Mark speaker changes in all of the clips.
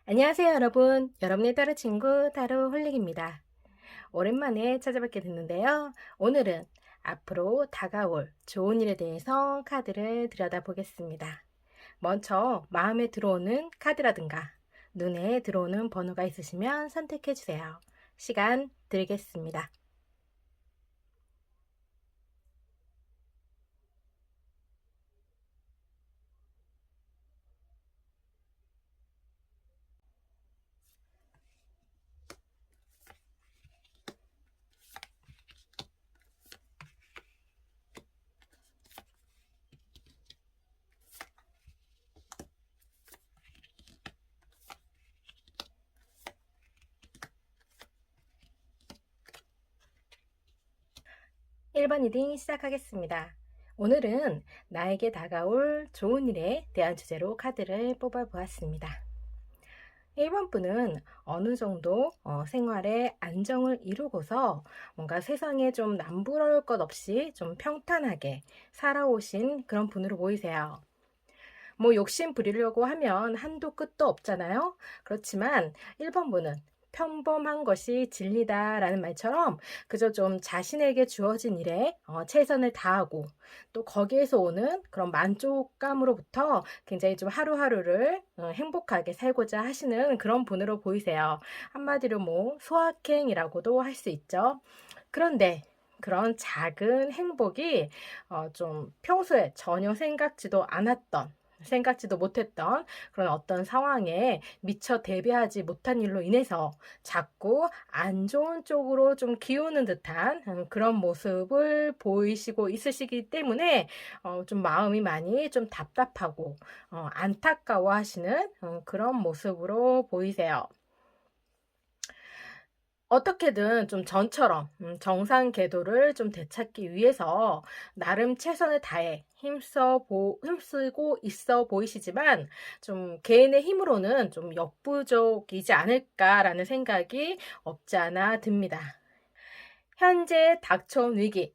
Speaker 1: 안녕하세요, 여러분. 여러분의 따로 친구 따로 홀릭입니다. 오랜만에 찾아뵙게 됐는데요. 오늘은 앞으로 다가올 좋은 일에 대해서 카드를 들여다보겠습니다. 먼저 마음에 들어오는 카드라든가 눈에 들어오는 번호가 있으시면 선택해 주세요. 시간 드리겠습니다. 1번 리딩 시작하겠습니다. 오늘은 나에게 다가올 좋은 일에 대한 주제로 카드를 뽑아 보았습니다. 1번 분은 어느 정도 생활에 안정을 이루고서 뭔가 세상에 좀 남부러울 것 없이 좀 평탄하게 살아오신 그런 분으로 보이세요. 뭐 욕심 부리려고 하면 한도 끝도 없잖아요. 그렇지만 1번 분은 평범한 것이 진리다라는 말처럼 그저 좀 자신에게 주어진 일에 최선을 다하고 또 거기에서 오는 그런 만족감으로부터 굉장히 좀 하루하루를 행복하게 살고자 하시는 그런 분으로 보이세요. 한마디로 뭐 소확행이라고도 할 수 있죠. 그런데 그런 작은 행복이 좀 평소에 전혀 생각지도 못했던 그런 어떤 상황에 미처 대비하지 못한 일로 인해서 자꾸 안 좋은 쪽으로 좀 기우는 듯한 그런 모습을 보이시고 있으시기 때문에 좀 마음이 많이 좀 답답하고 안타까워 하시는 그런 모습으로 보이세요. 어떻게든 좀 전처럼 정상 궤도를 좀 되찾기 위해서 나름 최선을 다해 힘쓰고 있어 보이시지만 좀 개인의 힘으로는 좀 역부족이지 않을까라는 생각이 없지 않아 듭니다. 현재 닥쳐온 위기,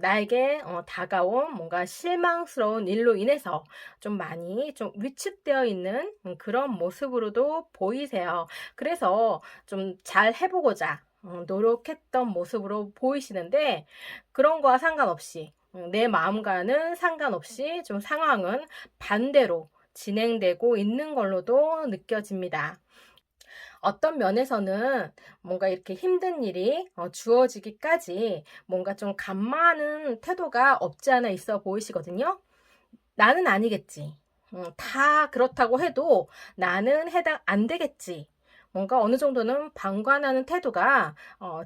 Speaker 1: 나에게 다가온 뭔가 실망스러운 일로 인해서 좀 많이 좀 위축되어 있는 그런 모습으로도 보이세요. 그래서 좀 잘 해보고자 노력했던 모습으로 보이시는데 그런 거와 상관없이 내 마음과는 상관없이 좀 상황은 반대로 진행되고 있는 걸로도 느껴집니다. 어떤 면에서는 뭔가 이렇게 힘든 일이 주어지기까지 뭔가 좀 감마하는 태도가 없지 않아 있어 보이시거든요. 나는 아니겠지. 다 그렇다고 해도 나는 해당 안 되겠지. 뭔가 어느 정도는 방관하는 태도가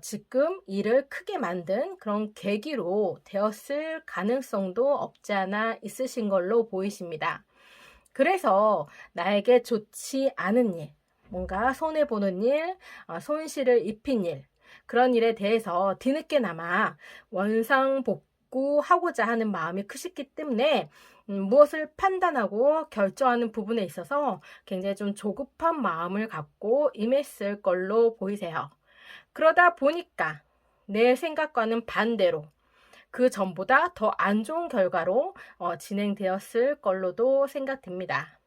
Speaker 1: 지금 일을 크게 만든 그런 계기로 되었을 가능성도 없지 않아 있으신 걸로 보이십니다. 그래서 나에게 좋지 않은 일, 뭔가 손해보는 일, 손실을 입힌 일, 그런 일에 대해서 뒤늦게나마 원상복구하고자 하는 마음이 크시기 때문에 무엇을 판단하고 결정하는 부분에 있어서 굉장히 좀 조급한 마음을 갖고 임했을 걸로 보이세요. 그러다 보니까 내 생각과는 반대로 그 전보다 더 안 좋은 결과로 진행되었을 걸로도 생각됩니다.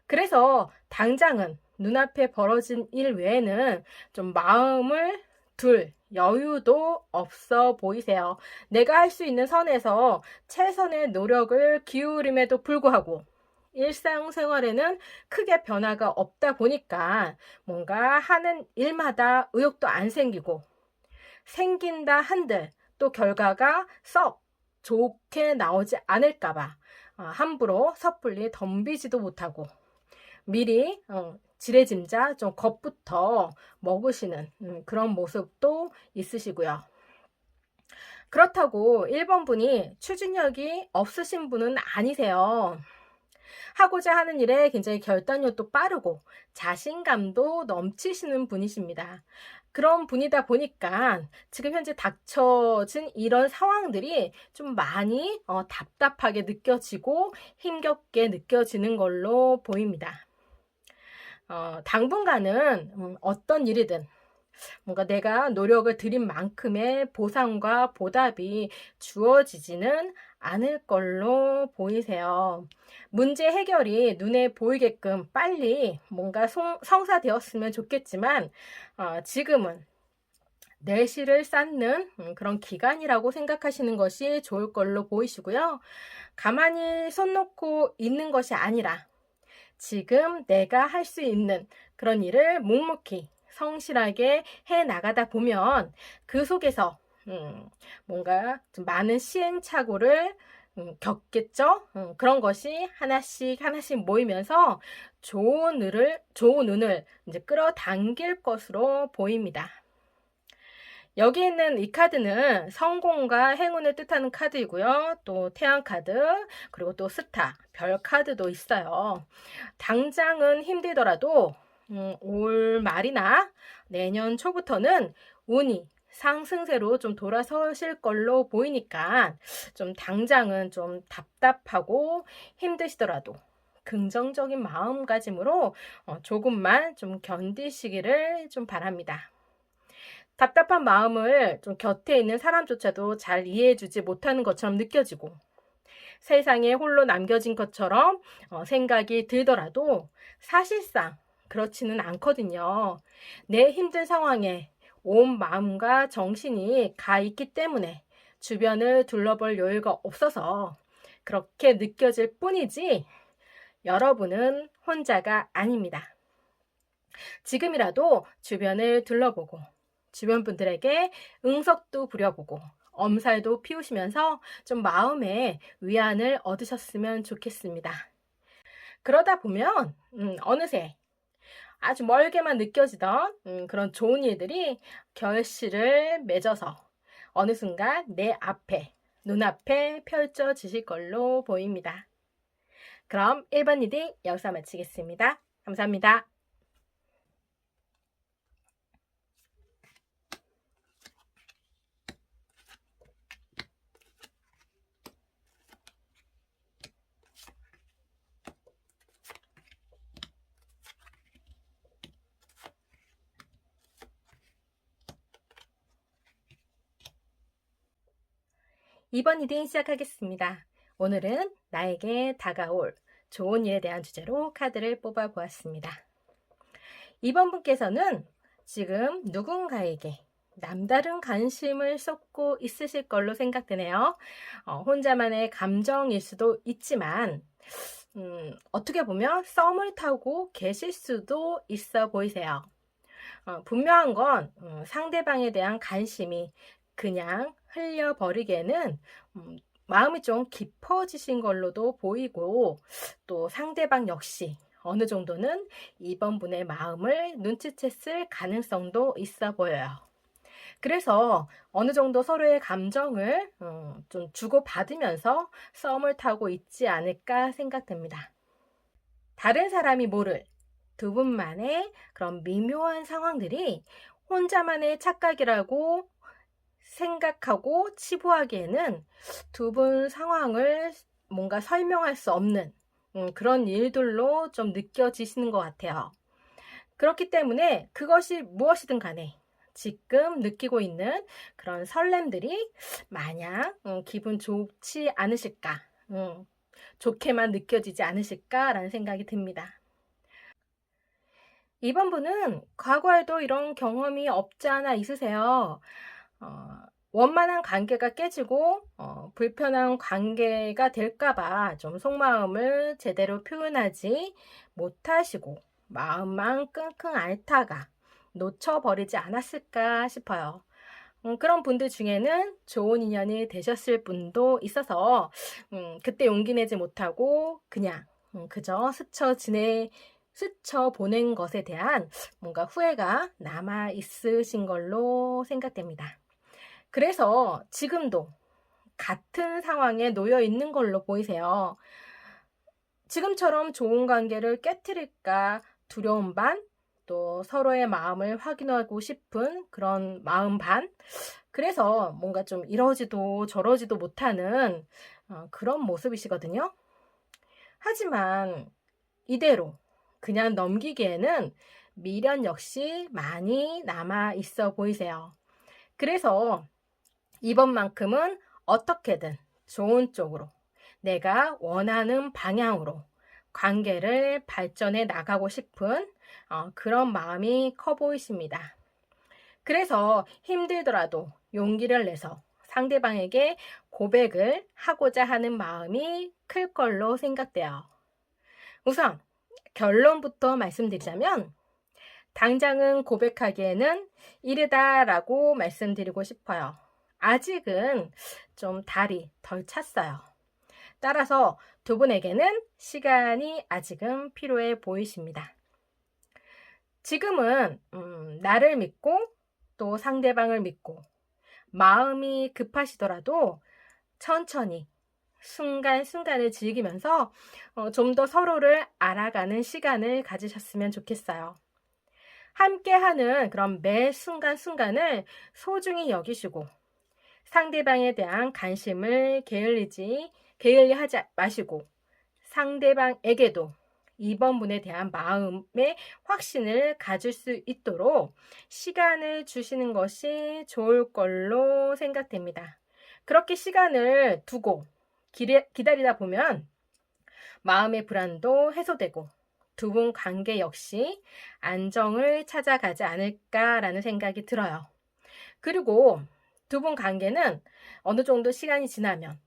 Speaker 1: 그래서 당장은 눈앞에 벌어진 일 외에는 좀 마음을 둘 여유도 없어 보이세요. 내가 할 수 있는 선에서 최선의 노력을 기울임에도 불구하고 일상생활에는 크게 변화가 없다 보니까 뭔가 하는 일마다 의욕도 안 생기고 생긴다 한들 또 결과가 썩 좋게 나오지 않을까봐 함부로 섣불리 덤비지도 못하고 미리 지레짐작 좀 겁부터 먹으시는 그런 모습도 있으시고요. 그렇다고 1번 분이 추진력이 없으신 분은 아니세요. 하고자 하는 일에 굉장히 결단력도 빠르고 자신감도 넘치시는 분이십니다. 그런 분이다 보니까 지금 현재 닥쳐진 이런 상황들이 좀 많이 답답하게 느껴지고 힘겹게 느껴지는 걸로 보입니다. 당분간은 어떤 일이든 뭔가 내가 노력을 들인 만큼의 보상과 보답이 주어지지는 않을 걸로 보이세요. 문제 해결이 눈에 보이게끔 빨리 뭔가 성사되었으면 좋겠지만, 지금은 내실을 쌓는 그런 기간이라고 생각하시는 것이 좋을 걸로 보이시고요. 가만히 손 놓고 있는 것이 아니라 지금 내가 할 수 있는 그런 일을 묵묵히 성실하게 해 나가다 보면 그 속에서 뭔가 좀 많은 시행착오를 겪겠죠. 그런 것이 하나씩 하나씩 모이면서 좋은 운을 이제 끌어당길 것으로 보입니다. 여기 있는 이 카드는 성공과 행운을 뜻하는 카드이고요. 또 태양 카드, 그리고 또 스타, 별 카드도 있어요. 당장은 힘들더라도 올 말이나 내년 초부터는 운이 상승세로 좀 돌아서실 걸로 보이니까 좀 당장은 좀 답답하고 힘드시더라도 긍정적인 마음가짐으로 조금만 좀 견디시기를 좀 바랍니다. 답답한 마음을 좀 곁에 있는 사람조차도 잘 이해해주지 못하는 것처럼 느껴지고 세상에 홀로 남겨진 것처럼 생각이 들더라도 사실상 그렇지는 않거든요. 내 힘든 상황에 온 마음과 정신이 가 있기 때문에 주변을 둘러볼 여유가 없어서 그렇게 느껴질 뿐이지 여러분은 혼자가 아닙니다. 지금이라도 주변을 둘러보고 주변 분들에게 응석도 부려보고 엄살도 피우시면서 좀 마음의 위안을 얻으셨으면 좋겠습니다. 그러다 보면 어느새 아주 멀게만 느껴지던 그런 좋은 일들이 결실을 맺어서 어느 순간 내 앞에, 눈앞에 펼쳐지실 걸로 보입니다. 그럼 1번 리딩 여기서 마치겠습니다. 감사합니다. 2번 리딩 시작하겠습니다. 오늘은 나에게 다가올 좋은 일에 대한 주제로 카드를 뽑아 보았습니다. 2번 분께서는 지금 누군가에게 남다른 관심을 쏟고 있으실 걸로 생각되네요. 혼자만의 감정일 수도 있지만 어떻게 보면 썸을 타고 계실 수도 있어 보이세요. 분명한 건 상대방에 대한 관심이 그냥 흘려버리기에는 마음이 좀 깊어지신 걸로도 보이고 또 상대방 역시 어느 정도는 이번 분의 마음을 눈치챘을 가능성도 있어 보여요. 그래서 어느 정도 서로의 감정을 좀 주고받으면서 썸을 타고 있지 않을까 생각됩니다. 다른 사람이 모를 두 분만의 그런 미묘한 상황들이 혼자만의 착각이라고 생각하고 치부하기에는 두 분 상황을 뭔가 설명할 수 없는 그런 일들로 좀 느껴지시는 것 같아요. 그렇기 때문에 그것이 무엇이든 간에 지금 느끼고 있는 그런 설렘들이 마냥 기분 좋지 않으실까, 좋게만 느껴지지 않으실까라는 생각이 듭니다. 이번 분은 과거에도 이런 경험이 없지 않아 있으세요. 원만한 관계가 깨지고 불편한 관계가 될까봐 좀 속마음을 제대로 표현하지 못하시고 마음만 끙끙 앓다가 놓쳐버리지 않았을까 싶어요. 그런 분들 중에는 좋은 인연이 되셨을 분도 있어서 그때 용기 내지 못하고 그냥 그저 스쳐 보낸 것에 대한 뭔가 후회가 남아 있으신 걸로 생각됩니다. 그래서 지금도 같은 상황에 놓여 있는 걸로 보이세요. 지금처럼 좋은 관계를 깨트릴까 두려운 반, 또 서로의 마음을 확인하고 싶은 그런 마음 반, 그래서 뭔가 좀 이러지도 저러지도 못하는 그런 모습이시거든요. 하지만 이대로 그냥 넘기기에는 미련 역시 많이 남아 있어 보이세요. 그래서 이번만큼은 어떻게든 좋은 쪽으로 내가 원하는 방향으로 관계를 발전해 나가고 싶은 그런 마음이 커 보이십니다. 그래서 힘들더라도 용기를 내서 상대방에게 고백을 하고자 하는 마음이 클 걸로 생각돼요. 우선 결론부터 말씀드리자면 당장은 고백하기에는 이르다라고 말씀드리고 싶어요. 아직은 좀 달이 덜 찼어요. 따라서 두 분에게는 시간이 아직은 필요해 보이십니다. 지금은 나를 믿고 또 상대방을 믿고 마음이 급하시더라도 천천히 순간순간을 즐기면서 좀 더 서로를 알아가는 시간을 가지셨으면 좋겠어요. 함께하는 그런 매 순간순간을 소중히 여기시고 상대방에 대한 관심을 게을리하지 마시고 상대방에게도 이번 분에 대한 마음의 확신을 가질 수 있도록 시간을 주시는 것이 좋을 걸로 생각됩니다. 그렇게 시간을 두고 기다리다 보면 마음의 불안도 해소되고 두 분 관계 역시 안정을 찾아가지 않을까라는 생각이 들어요. 그리고 두 분 관계는 어느 정도 시간이 지나면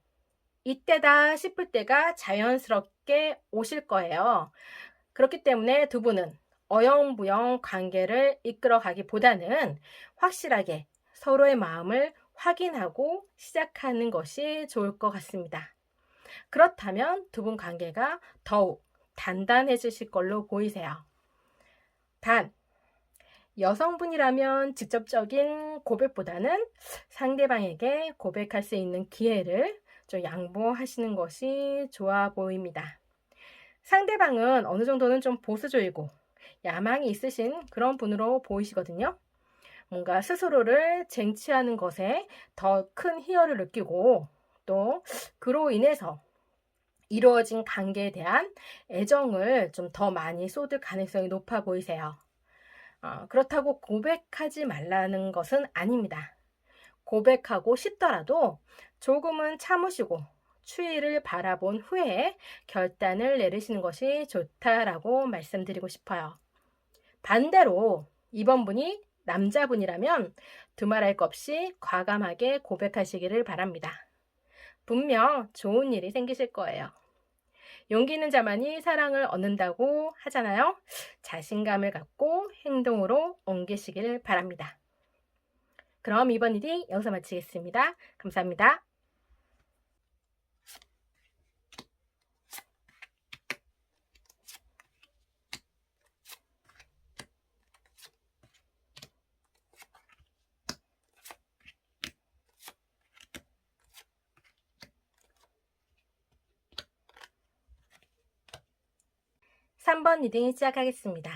Speaker 1: 이때다 싶을 때가 자연스럽게 오실 거예요. 그렇기 때문에 두 분은 어영부영 관계를 이끌어가기보다는 확실하게 서로의 마음을 확인하고 시작하는 것이 좋을 것 같습니다. 그렇다면 두 분 관계가 더욱 단단해지실 걸로 보이세요. 단, 여성분이라면 직접적인 고백보다는 상대방에게 고백할 수 있는 기회를 좀 양보하시는 것이 좋아 보입니다. 상대방은 어느 정도는 좀 보수적이고 야망이 있으신 그런 분으로 보이시거든요. 뭔가 스스로를 쟁취하는 것에 더 큰 희열을 느끼고 또 그로 인해서 이루어진 관계에 대한 애정을 좀 더 많이 쏟을 가능성이 높아 보이세요. 그렇다고 고백하지 말라는 것은 아닙니다. 고백하고 싶더라도 조금은 참으시고 추이를 바라본 후에 결단을 내리시는 것이 좋다라고 말씀드리고 싶어요. 반대로 이번 분이 남자분이라면 두말할 것 없이 과감하게 고백하시기를 바랍니다. 분명 좋은 일이 생기실 거예요. 용기 있는 자만이 사랑을 얻는다고 하잖아요. 자신감을 갖고 행동으로 옮기시기를 바랍니다. 그럼 이번 일이 여기서 마치겠습니다. 감사합니다. 삼 번 리딩 시작하겠습니다.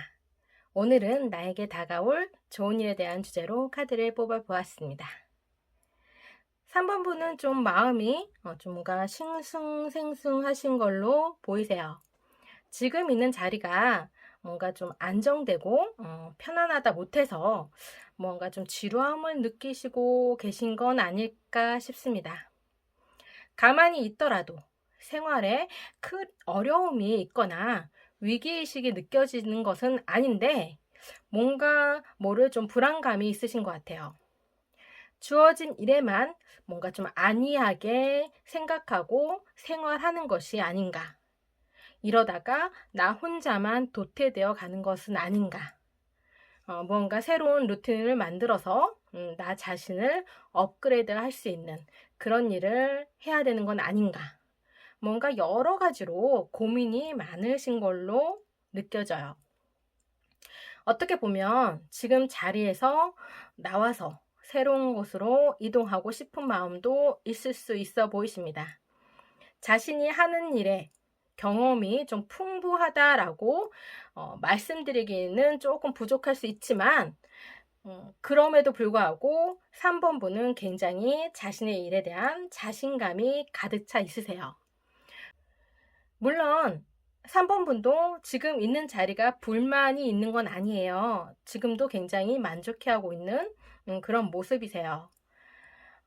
Speaker 1: 오늘은 나에게 다가올 좋은 일에 대한 주제로 카드를 뽑아보았습니다. 3번 분은 좀 마음이 좀 뭔가 싱숭생숭하신 걸로 보이세요. 지금 있는 자리가 뭔가 좀 안정되고 편안하다 못해서 뭔가 좀 지루함을 느끼시고 계신 건 아닐까 싶습니다. 가만히 있더라도 생활에 큰 어려움이 있거나 위기의식이 느껴지는 것은 아닌데 뭔가 모를 좀 불안감이 있으신 것 같아요. 주어진 일에만 뭔가 좀 안이하게 생각하고 생활하는 것이 아닌가. 이러다가 나 혼자만 도태되어 가는 것은 아닌가. 뭔가 새로운 루틴을 만들어서 나 자신을 업그레이드 할 수 있는 그런 일을 해야 되는 건 아닌가. 뭔가 여러 가지로 고민이 많으신 걸로 느껴져요. 어떻게 보면 지금 자리에서 나와서 새로운 곳으로 이동하고 싶은 마음도 있을 수 있어 보이십니다. 자신이 하는 일에 경험이 좀 풍부하다라고 말씀드리기는 조금 부족할 수 있지만 그럼에도 불구하고 3번 분은 굉장히 자신의 일에 대한 자신감이 가득 차 있으세요. 물론 3번 분도 지금 있는 자리가 불만이 있는 건 아니에요. 지금도 굉장히 만족해하고 있는 그런 모습이세요.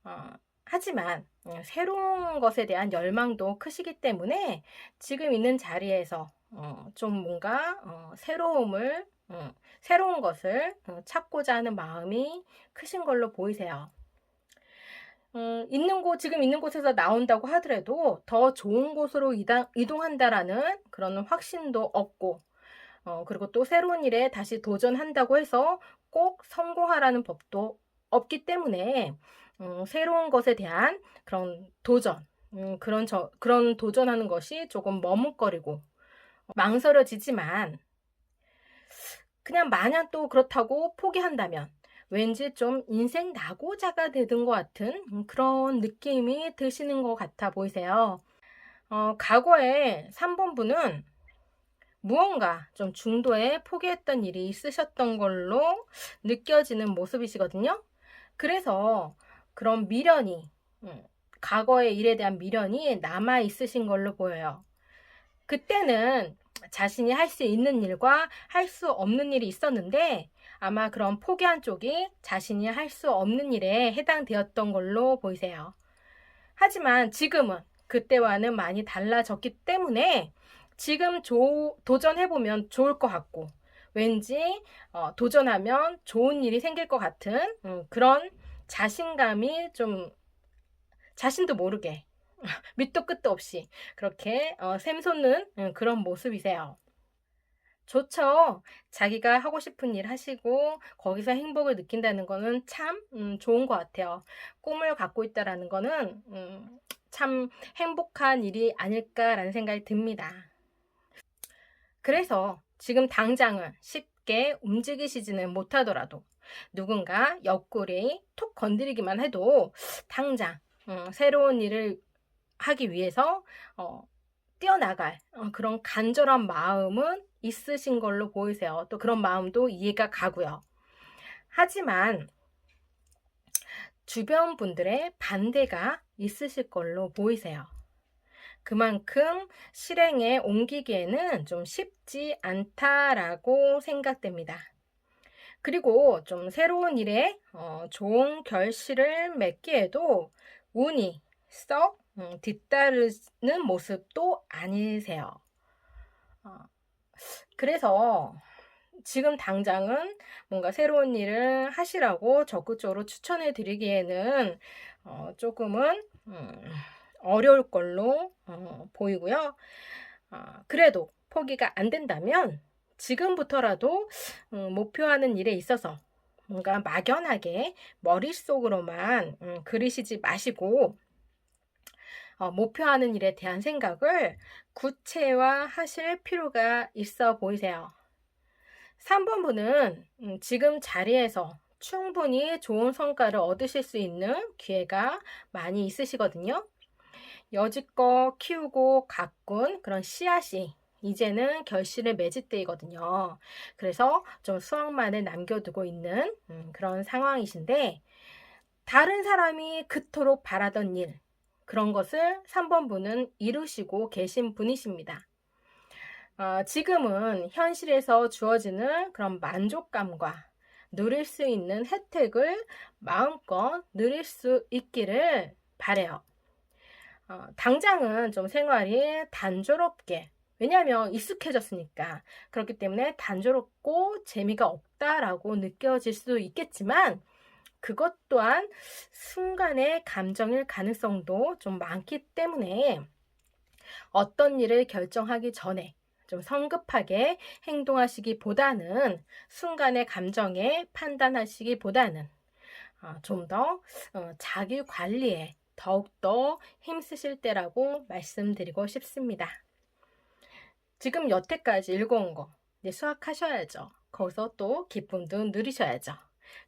Speaker 1: 어, 하지만 새로운 것에 대한 열망도 크시기 때문에 지금 있는 자리에서 좀 뭔가 새로운 것을 찾고자 하는 마음이 크신 걸로 보이세요. 지금 있는 곳에서 나온다고 하더라도 더 좋은 곳으로 이동한다라는 그런 확신도 없고, 그리고 또 새로운 일에 다시 도전한다고 해서 꼭 성공하라는 법도 없기 때문에, 새로운 것에 대한 그런 도전, 그런 도전하는 것이 조금 머뭇거리고, 망설여지지만, 그냥 마냥 또 그렇다고 포기한다면, 왠지 좀 인생 낙오자가 되는 것 같은 그런 느낌이 드시는 것 같아 보이세요. 과거에 3번 분은 무언가 좀 중도에 포기했던 일이 있으셨던 걸로 느껴지는 모습이시거든요. 그래서 그런 미련이, 과거의 일에 대한 미련이 남아 있으신 걸로 보여요. 그때는 자신이 할 수 있는 일과 할 수 없는 일이 있었는데 아마 그런 포기한 쪽이 자신이 할 수 없는 일에 해당되었던 걸로 보이세요. 하지만 지금은 그때와는 많이 달라졌기 때문에 지금 도전해보면 좋을 것 같고 왠지 도전하면 좋은 일이 생길 것 같은 그런 자신감이 좀 자신도 모르게 밑도 끝도 없이 그렇게 샘솟는 그런 모습이세요. 좋죠. 자기가 하고 싶은 일 하시고 거기서 행복을 느낀다는 거는 참 좋은 것 같아요. 꿈을 갖고 있다라는 거는 참 행복한 일이 아닐까라는 생각이 듭니다. 그래서 지금 당장은 쉽게 움직이시지는 못하더라도 누군가 옆구리 톡 건드리기만 해도 당장 새로운 일을 하기 위해서 뛰어나갈 그런 간절한 마음은 있으신 걸로 보이세요. 또 그런 마음도 이해가 가고요. 하지만 주변 분들의 반대가 있으실 걸로 보이세요. 그만큼 실행에 옮기기에는 좀 쉽지 않다라고 생각됩니다. 그리고 좀 새로운 일에 좋은 결실을 맺기에도 운이 썩 뒤따르는 모습도 아니세요. 어, 그래서 지금 당장은 뭔가 새로운 일을 하시라고 적극적으로 추천해 드리기에는 조금은 어려울 걸로 보이고요. 그래도 포기가 안 된다면 지금부터라도 목표하는 일에 있어서 뭔가 막연하게 머릿속으로만 그리시지 마시고 목표하는 일에 대한 생각을 구체화하실 필요가 있어 보이세요. 3번 분은 지금 자리에서 충분히 좋은 성과를 얻으실 수 있는 기회가 많이 있으시거든요. 여지껏 키우고 가꾼 그런 씨앗이 이제는 결실을 맺을 때이거든요. 그래서 좀 수확만을 남겨두고 있는 그런 상황이신데 다른 사람이 그토록 바라던 일 그런 것을 3번 분은 이루시고 계신 분이십니다. 지금은 현실에서 주어지는 그런 만족감과 누릴 수 있는 혜택을 마음껏 누릴 수 있기를 바래요. 당장은 좀 생활이 단조롭게 왜냐하면 익숙해졌으니까 그렇기 때문에 단조롭고 재미가 없다라고 느껴질 수도 있겠지만 그것 또한 순간의 감정일 가능성도 좀 많기 때문에 어떤 일을 결정하기 전에 좀 성급하게 행동하시기보다는 순간의 감정에 판단하시기보다는 좀 더 자기 관리에 더욱더 힘쓰실 때라고 말씀드리고 싶습니다. 지금 여태까지 읽어온 거 이제 수학하셔야죠. 거기서 또 기쁨도 누리셔야죠.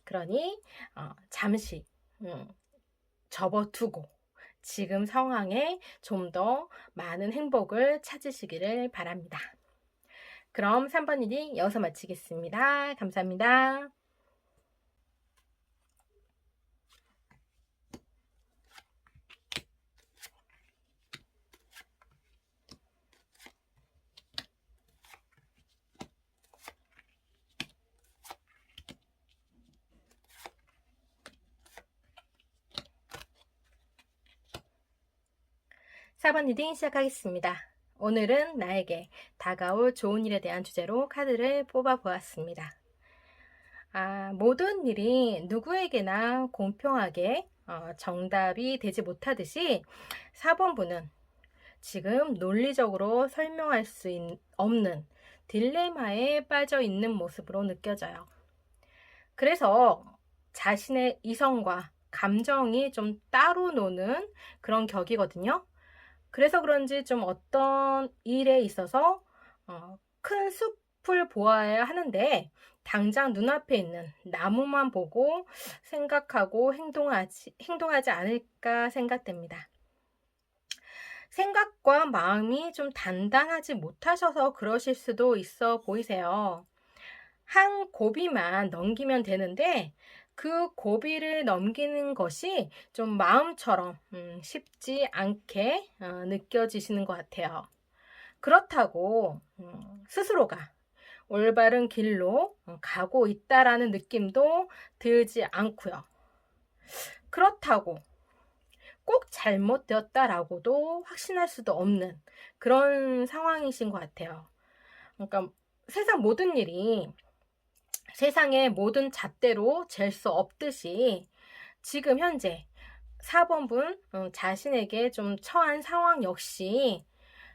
Speaker 1: 그러니 잠시 접어두고 지금 상황에 좀 더 많은 행복을 찾으시기를 바랍니다. 그럼 3번 일이 여기서 마치겠습니다. 감사합니다. 4번 리딩 시작하겠습니다. 오늘은 나에게 다가올 좋은 일에 대한 주제로 카드를 뽑아보았습니다. 모든 일이 누구에게나 공평하게 정답이 되지 못하듯이 4번분은 지금 논리적으로 설명할 수 없는 딜레마에 빠져 있는 모습으로 느껴져요. 그래서 자신의 이성과 감정이 좀 따로 노는 그런 격이거든요. 그래서 그런지 좀 어떤 일에 있어서 큰 숲을 보아야 하는데 당장 눈앞에 있는 나무만 보고 생각하고 행동하지 않을까 생각됩니다. 생각과 마음이 좀 단단하지 못하셔서 그러실 수도 있어 보이세요. 한 고비만 넘기면 되는데 그 고비를 넘기는 것이 좀 마음처럼 쉽지 않게 느껴지시는 것 같아요. 그렇다고 스스로가 올바른 길로 가고 있다라는 느낌도 들지 않고요. 그렇다고 꼭 잘못되었다라고도 확신할 수도 없는 그런 상황이신 것 같아요. 그러니까 세상 모든 일이 세상의 모든 잣대로 잴 수 없듯이 지금 현재 4번분 자신에게 좀 처한 상황 역시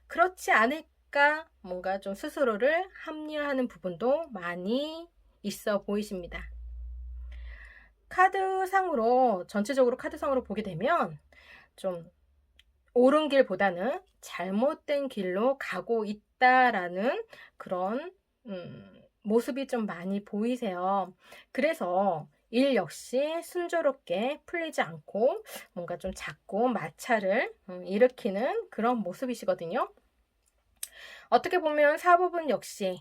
Speaker 1: 그렇지 않을까 뭔가 좀 스스로를 합리화하는 부분도 많이 있어 보이십니다. 전체적으로 카드상으로 보게 되면 좀 옳은 길보다는 잘못된 길로 가고 있다라는 그런 모습이 좀 많이 보이세요. 그래서 일 역시 순조롭게 풀리지 않고 뭔가 좀 자꾸 마찰을 일으키는 그런 모습이시거든요. 어떻게 보면 사부분 역시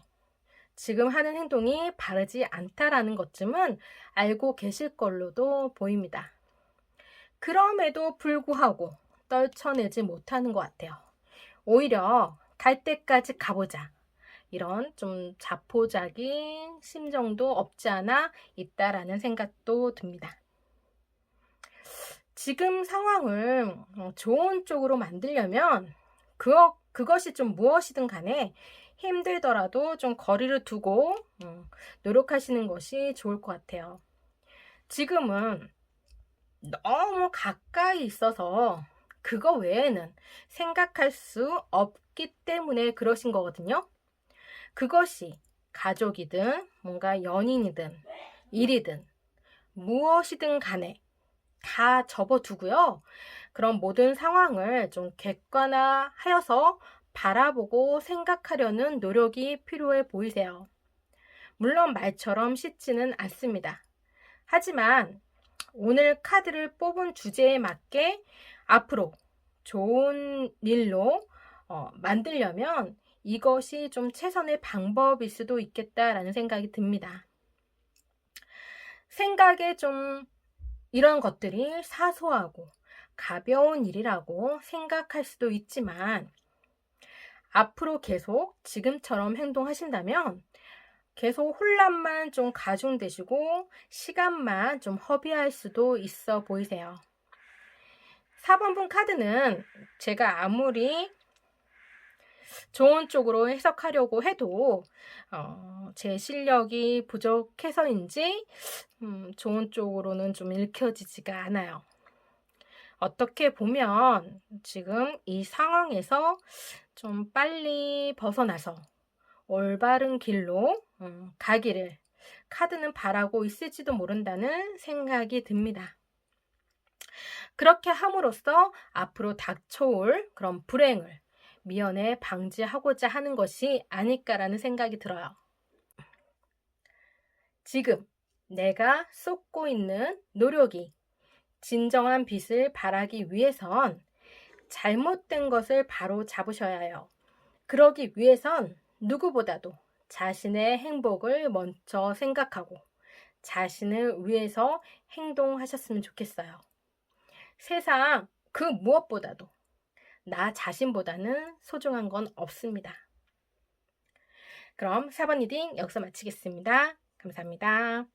Speaker 1: 지금 하는 행동이 바르지 않다라는 것쯤은 알고 계실 걸로도 보입니다. 그럼에도 불구하고 떨쳐내지 못하는 것 같아요. 오히려 갈 때까지 가보자. 이런 좀 자포자긴 심정도 없지 않아 있다라는 생각도 듭니다. 지금 상황을 좋은 쪽으로 만들려면 그것이 좀 무엇이든 간에 힘들더라도 좀 거리를 두고 노력하시는 것이 좋을 것 같아요. 지금은 너무 가까이 있어서 그거 외에는 생각할 수 없기 때문에 그러신 거거든요. 그것이 가족이든 뭔가 연인이든 일이든 무엇이든 간에 다 접어두고요. 그런 모든 상황을 좀 객관화하여서 바라보고 생각하려는 노력이 필요해 보이세요. 물론 말처럼 쉽지는 않습니다. 하지만 오늘 카드를 뽑은 주제에 맞게 앞으로 좋은 일로 만들려면 이것이 좀 최선의 방법일 수도 있겠다라는 생각이 듭니다. 생각에 좀 이런 것들이 사소하고 가벼운 일이라고 생각할 수도 있지만 앞으로 계속 지금처럼 행동하신다면 계속 혼란만 좀 가중되시고 시간만 좀 허비할 수도 있어 보이세요. 4번분 카드는 제가 아무리 좋은 쪽으로 해석하려고 해도 제 실력이 부족해서인지 좋은 쪽으로는 좀 읽혀지지가 않아요. 어떻게 보면 지금 이 상황에서 좀 빨리 벗어나서 올바른 길로 가기를 카드는 바라고 있을지도 모른다는 생각이 듭니다. 그렇게 함으로써 앞으로 닥쳐올 그런 불행을 미연에 방지하고자 하는 것이 아닐까라는 생각이 들어요. 지금 내가 쏟고 있는 노력이 진정한 빛을 발하기 위해선 잘못된 것을 바로 잡으셔야 해요. 그러기 위해선 누구보다도 자신의 행복을 먼저 생각하고 자신을 위해서 행동하셨으면 좋겠어요. 세상 그 무엇보다도 나 자신보다는 소중한 건 없습니다. 그럼 4번 리딩 여기서 마치겠습니다. 감사합니다.